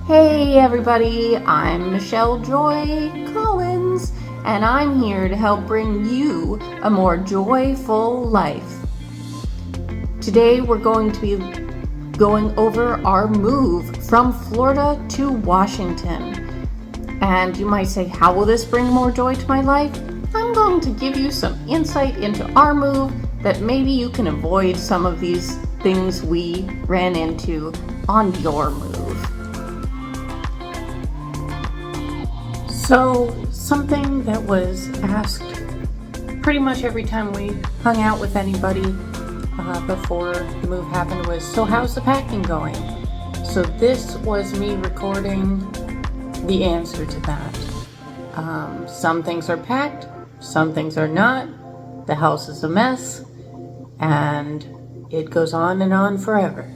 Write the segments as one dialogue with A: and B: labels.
A: Hey everybody, I'm Michelle Joy Collins, and I'm here to help bring you a more joyful life. Today we're going to be going over our move from Florida to Washington. And you might say, how will this bring more joy to my life? I'm going to give you some insight into our move that maybe you can avoid some of these things we ran into on your move. So, something that was asked pretty much every time we hung out with anybody before the move happened was, so how's the packing going? So this was me recording the answer to that. Some things are packed, some things are not. The house is a mess, and it goes on and on forever.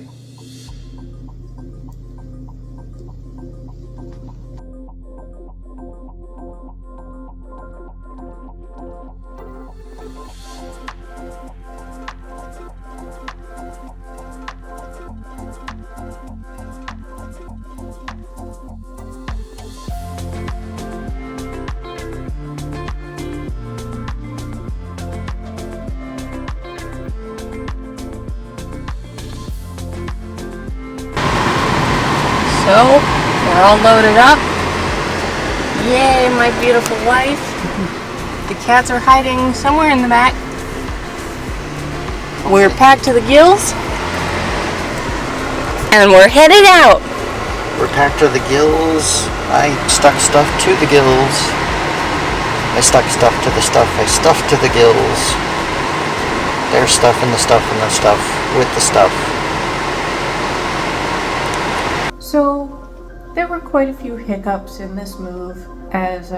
A: So, we're all loaded up. Yay, my beautiful wife. The cats are hiding somewhere in the back. We're packed to the gills. And we're headed out.
B: We're packed to the gills. I stuck stuff to the gills. I stuck stuff to the stuff. I stuffed to the gills. There's stuff in the stuff and the stuff with the stuff.
A: So, there were quite a few hiccups in this move, as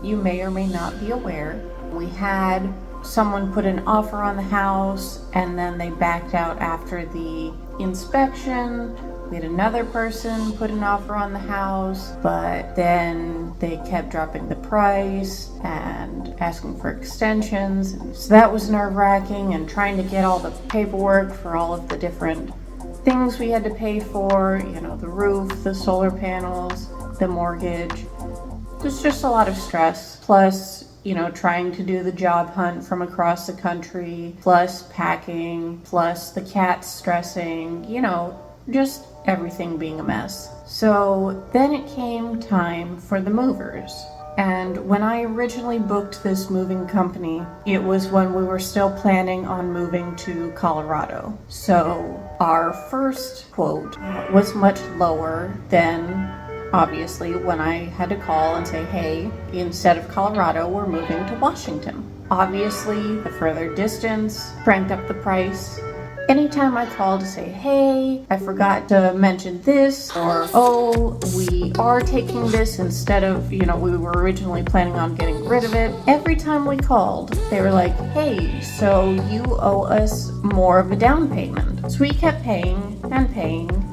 A: you may or may not be aware. We had someone put an offer on the house, and then they backed out after the inspection. We had another person put an offer on the house, but then they kept dropping the price and asking for extensions. So that was nerve-wracking, and trying to get all the paperwork for all of the different things we had to pay for, the roof, the solar panels, the mortgage. There's just a lot of stress. Plus, trying to do the job hunt from across the country, plus packing, plus the cats stressing, just everything being a mess. So then it came time for the movers. And when I originally booked this moving company, it was when we were still planning on moving to Colorado. So our first quote was much lower than, obviously, when I had to call and say, hey, instead of Colorado, we're moving to Washington. Obviously, the further distance cranked up the price. Anytime I call to say, hey, I forgot to mention this, or, oh, we are taking this instead of, we were originally planning on getting rid of it. Every time we called, they were like, hey, so you owe us more of a down payment. So we kept paying,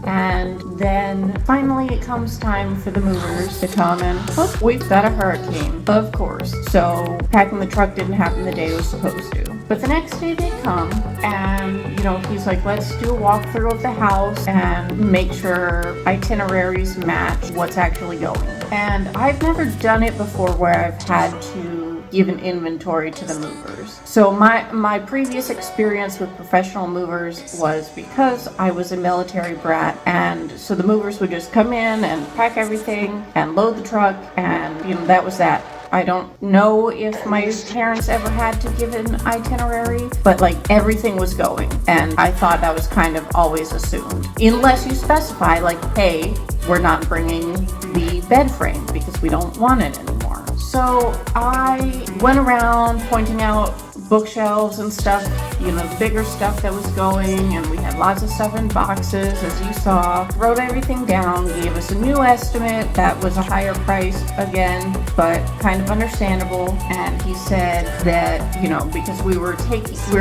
A: and then finally it comes time for the movers to come, and oh, we've got a hurricane, of course. So packing the truck didn't happen the day it was supposed to. But the next day they come, and he's like, let's do a walkthrough of the house and make sure itineraries match what's actually going. And I've never done it before where I've had to give an inventory to the movers. So my previous experience with professional movers was because I was a military brat, and so the movers would just come in and pack everything and load the truck, and that was that. I don't know if my parents ever had to give an itinerary, but everything was going, and I thought that was kind of always assumed. Unless you specify hey, we're not bringing the bed frame because we don't want it anymore. So I went around pointing out bookshelves and stuff, the bigger stuff that was going, and we had lots of stuff in boxes, as you saw. Wrote everything down, gave us a new estimate that was a higher price again, but kind of understandable. And he said that, because we were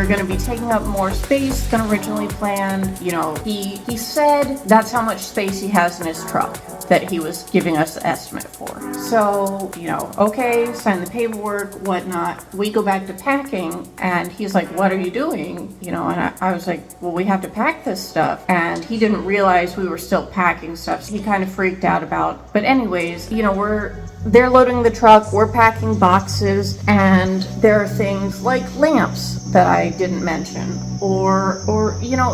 A: going to be taking up more space than originally planned, he said that's how much space he has in his truck. that he was giving us the estimate for. So, okay, sign the paperwork, whatnot. We go back to packing, and he's like, what are you doing? And I was like, well, we have to pack this stuff. And he didn't realize we were still packing stuff, so he kind of freaked out about. But anyways, they're loading the truck, we're packing boxes, and there are things like lamps that I didn't mention, or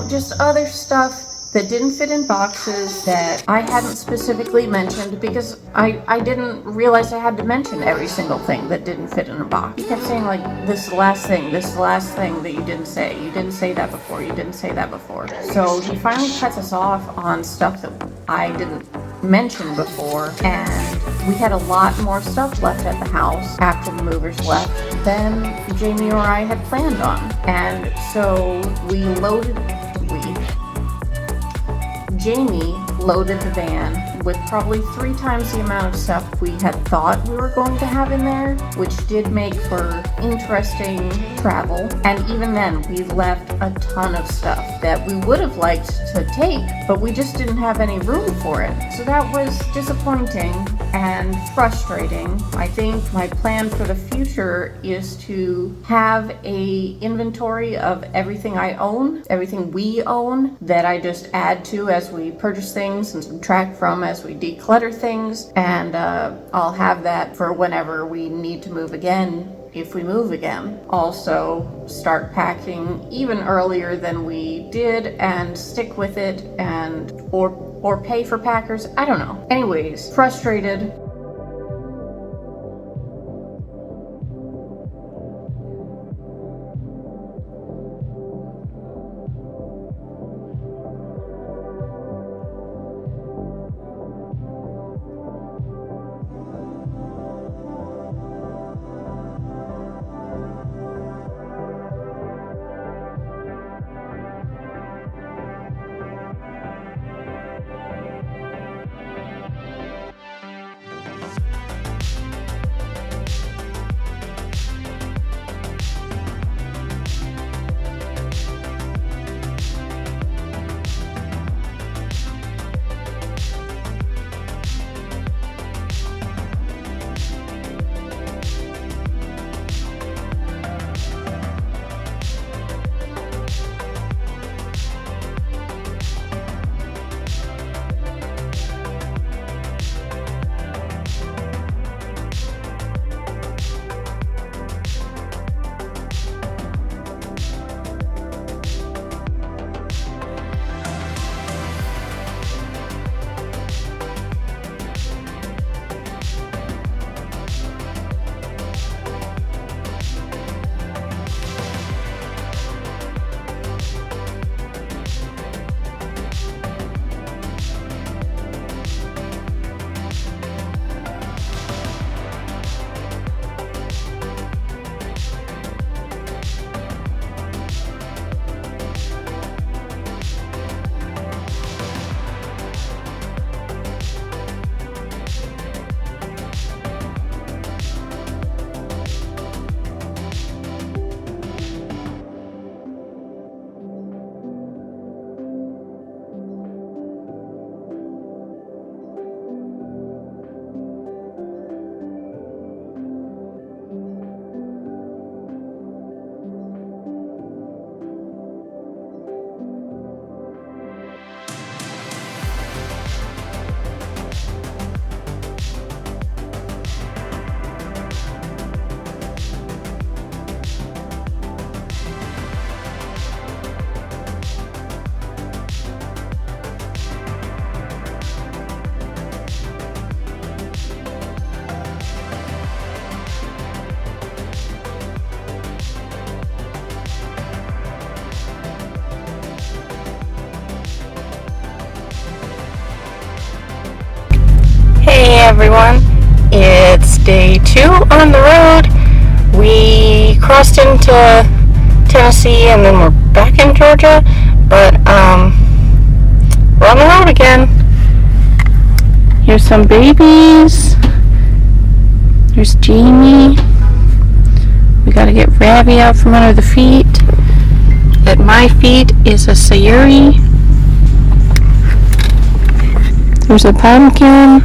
A: just other stuff that didn't fit in boxes that I hadn't specifically mentioned because I didn't realize I had to mention every single thing that didn't fit in a box. He kept saying, like, this is the last thing that you didn't say. You didn't say that before, you didn't say that before. So he finally cuts us off on stuff that I didn't mention before, and we had a lot more stuff left at the house after the movers left than Jamie or I had planned on. And so Jamie loaded the van with probably 3 times the amount of stuff we had thought we were going to have in there, which did make for interesting travel. And even then, we left a ton of stuff that we would have liked to take, but we just didn't have any room for it. So that was disappointing and frustrating. I think my plan for the future is to have a inventory of everything I own, everything we own, that I just add to as we purchase things and subtract from as we declutter things, and I'll have that for whenever we need to move again, if we move again. Also, start packing even earlier than we did and stick with it, and or pay for packers. I don't know. Anyways, frustrated.
C: Everyone, it's day 2 on the road. We crossed into Tennessee and then we're back in Georgia, but we're on the road again. Here's some babies. There's Jamie. We gotta get Ravi out from under the feet. At my feet is a Sayuri. There's a pumpkin.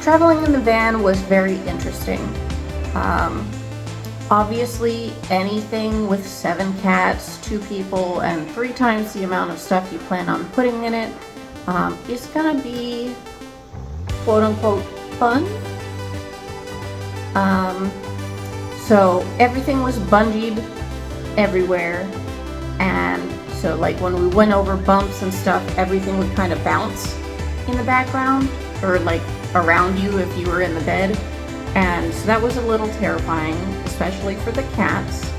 A: Traveling in the van was very interesting. Obviously, anything with 7 cats, 2 people, and 3 times the amount of stuff you plan on putting in it is gonna be quote-unquote fun. So everything was bungeed everywhere, and so like when we went over bumps and stuff, everything would kind of bounce in the background, or like around you if you were in the bed, and so that was a little terrifying, especially for the cats.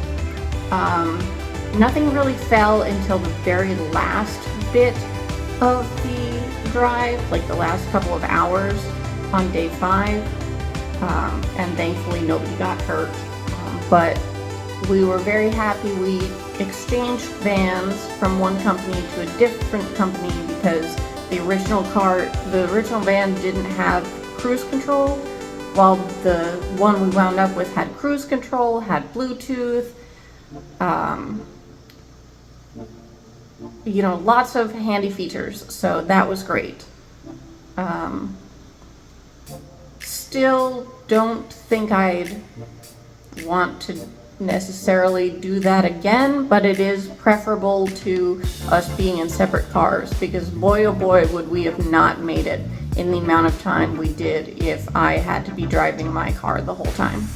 A: Nothing really fell until the very last bit of the drive, like the last couple of hours on day 5, and thankfully nobody got hurt, but we were very happy we exchanged vans from one company to a different company because the original van didn't have cruise control, while the one we wound up with had cruise control, had Bluetooth, you know, lots of handy features, so that was great. Still don't think I'd want to necessarily do that again, but it is preferable to us being in separate cars, because boy oh boy would we have not made it in the amount of time we did if I had to be driving my car the whole time.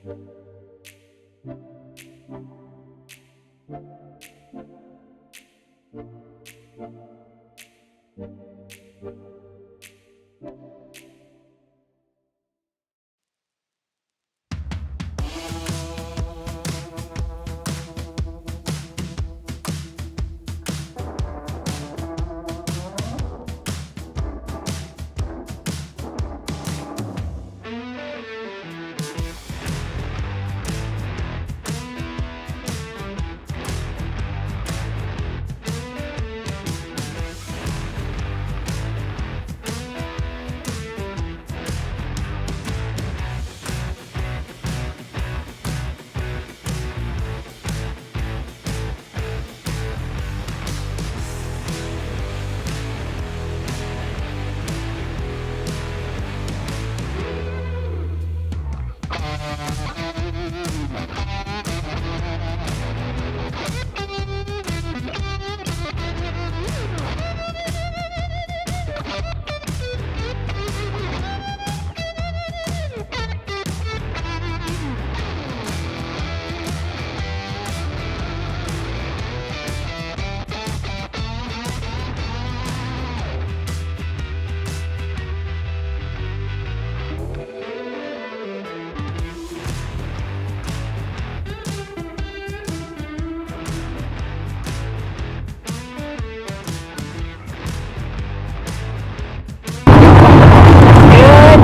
C: Good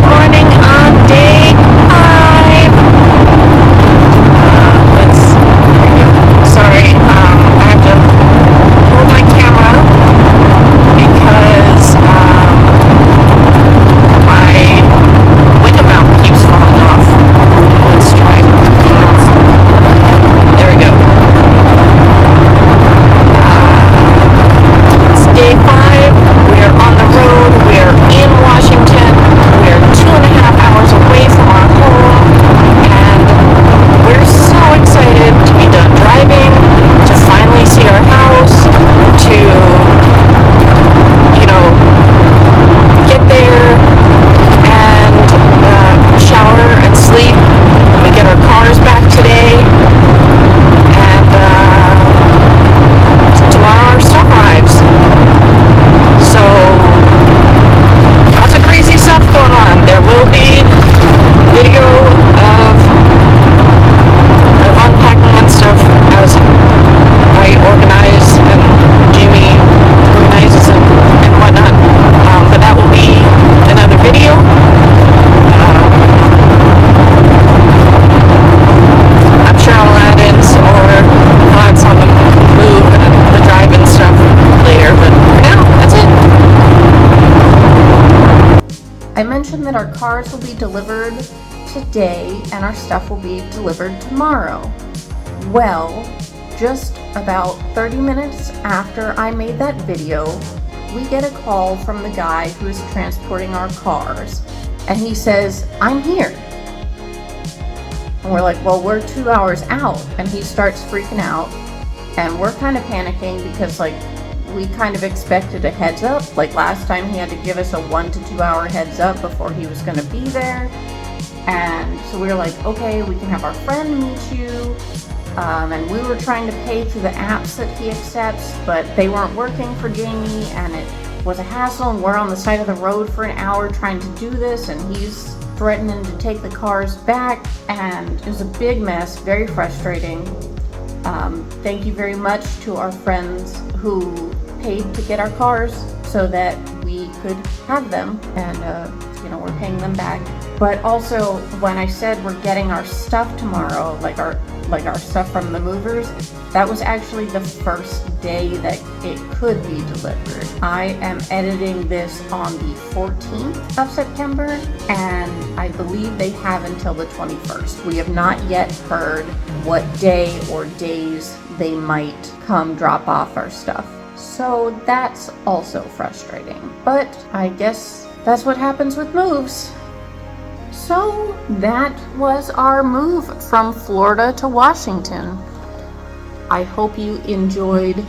C: morning on day 5. Sorry, I have to hold my camera because my window mount keeps falling off. Let's try. There we go. It's day 5. We're on the road. We're in Washington. We're 2.5 hours away from our home, and we're so excited to be done driving, to finally see our house, to, get there and shower and sleep. We get our cars back today, and tomorrow our stuff arrives. So, lots of crazy stuff going on. There will be video of unpacking and stuff as I organize and Jamie organizes and whatnot. But that will be another video. I'm sure I'll add in thoughts on the move and the drive and stuff later. But for now, that's it.
A: I mentioned that our cars will be delivered today and our stuff will be delivered tomorrow. Well, just about 30 minutes after I made that video, we get a call from the guy who is transporting our cars, and he says, "I'm here." And we're like, "Well, we're 2 hours out," and he starts freaking out, and we're kind of panicking because we kind of expected a heads up. Like last time he had to give us a 1 to 2 hour heads up before he was going to be there. And so we were like, okay, we can have our friend meet you. And we were trying to pay through the apps that he accepts, but they weren't working for Jamie, and it was a hassle, and we're on the side of the road for an hour trying to do this, and he's threatening to take the cars back, and it was a big mess, very frustrating. Thank you very much to our friends who paid to get our cars so that we could have them, and we're paying them back. But also, when I said we're getting our stuff tomorrow, like our stuff from the movers, that was actually the first day that it could be delivered. I am editing this on the 14th of September, and I believe they have until the 21st. We have not yet heard what day or days they might come drop off our stuff. So that's also frustrating. But I guess that's what happens with moves. So that was our move from Florida to Washington. I hope you enjoyed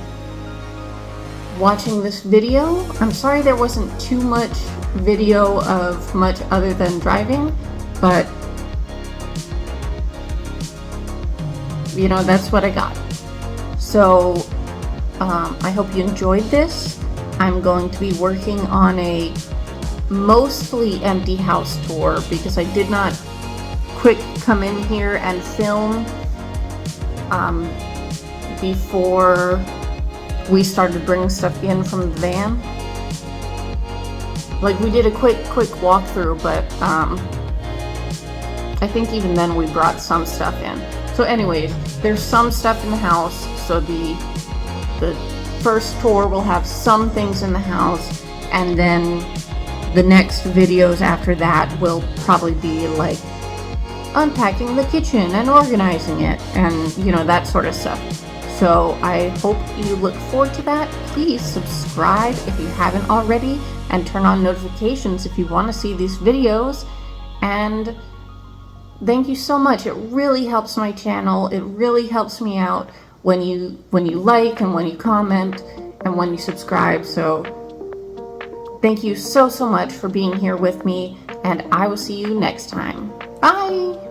A: watching this video. I'm sorry there wasn't too much video of much other than driving, but you know, that's what I got. So I hope you enjoyed this. I'm going to be working on a mostly empty house tour because I did not quick come in here and film before we started bringing stuff in from the van. Like, we did a quick walkthrough, but I think even then we brought some stuff in. So anyways, there's some stuff in the house, so the first tour will have some things in the house, and then the next videos after that will probably be like unpacking the kitchen and organizing it and, you know, that sort of stuff. So I hope you look forward to that. Please subscribe if you haven't already, and turn on notifications if you want to see these videos. And thank you so much. It really helps my channel. It really helps me out when you like and when you comment and when you subscribe. So thank you so much for being here with me, and I will see you next time. Bye!